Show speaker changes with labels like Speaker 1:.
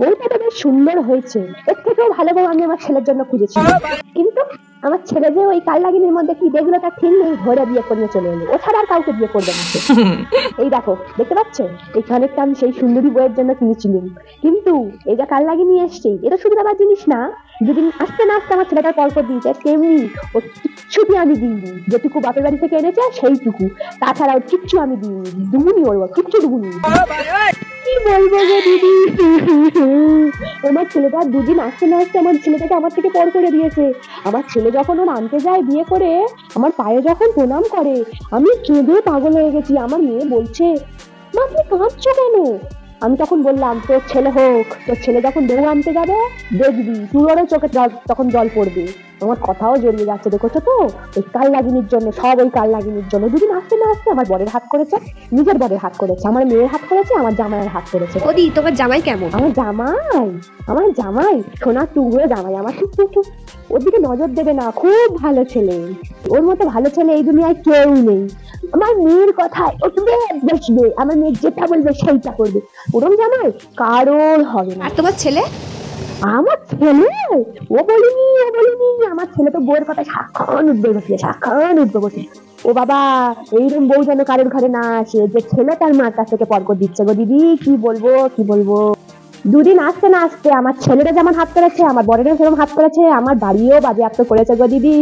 Speaker 1: বউটা তো বেশ সুন্দর হয়েছে, এর থেকেও ভালো বউ আমি আমার ছেলের জন্য খুঁজেছি, কিন্তু আমার ছেলে যে ওই কালনাগিনীর মধ্যে কি দেখলো তার ঠিক নেই, ধরে বিয়ে করে চলে এলো, ও ছাড়া আর কাউকে বিয়ে করবে না। এই দেখো, দেখতে পাচ্ছ এই খানিকটা আমি সেই সুন্দরী বউয়ের জন্য কিনেছিলাম, কিন্তু এই যে কালনাগিনী এসছে এটা শুধু আবার জিনিস না, দুদিন আসতে না আসতে আমার ছেলেটার পরপর দিয়েছে, তেমনি ও কিচ্ছুটি আমি দিইনি, যেটুকু বাপের বাড়ি থেকে এনেছে সেইটুকু, তাছাড়া ওর কিচ্ছু আমি দিইনি, দুগুনি ওর কিচ্ছু দুগুনি। কি বলবো গো দিদি, আমার ছেলেটা দুদিন আসতে না আসতে আমার ছেলেটাকে আমার থেকে পর করে দিয়েছে। আমার ছেলে যখন ওর আনতে যায় বিয়ে করে, আমার পায়ে যখন প্রণাম করে, আমি কেঁদে পাগল হয়ে গেছি। আমার মেয়ে বলছে, মা তুমি কাঁদছো কেন? আমি তখন বললাম, তোর ছেলে হোক, তোর ছেলে যখন বউ আনতে যাবে দেখবি তুইও চোখে তখন জল পড়বে। আমার কথাও জড়িয়ে যাচ্ছে, দেখেছো তো, ওই কালনাগিনীর জন্য, সব ওই কালনাগিনীর জন্য। দুদিন আসতে না আসতে আমার বরের হাত করেছে, নিজের বরের হাত করেছে, আমার মেয়ের হাত করেছে, আমার জামাইয়ের হাত করেছে।
Speaker 2: ওদি তোমার জামাই কেমন?
Speaker 1: আমার জামাই সোনার টুকরো জামাই, আমার ঠিক ওর দিকে নজর দেবে না, খুব ভালো ছেলে, ওর মতো ভালো ছেলে এই দুনিয়ায় কেউ নেই। আমার মেয়ের কথায় উঠবে বসবে, আমার মেয়ে যেটা বলবে সেইটা করবে, ওরম জামাই কারোর হবে না।
Speaker 2: আর তোমার ছেলে?
Speaker 1: আমার ছেলে ও বলিনি, আমার ছেলে তো বউয়ের কথা সাক্ষণ উঠবে বসে, সাক্ষণ উঠবে বসে। ও বাবা, এইরকম বউ যেন কারোর ঘরে না আসে, যে ছেলে তার মার কাছ থেকে পর করে দিচ্ছে গো দিদি, কি বলবো। দুদিন আসতে না আসতে আমার ছেলেরা যেমন হাত করেছে, আমার বরেরা সেরকম হাত করেছে, আমার বাড়িও বাজেয়াপ্ত করেছে গো দিদি।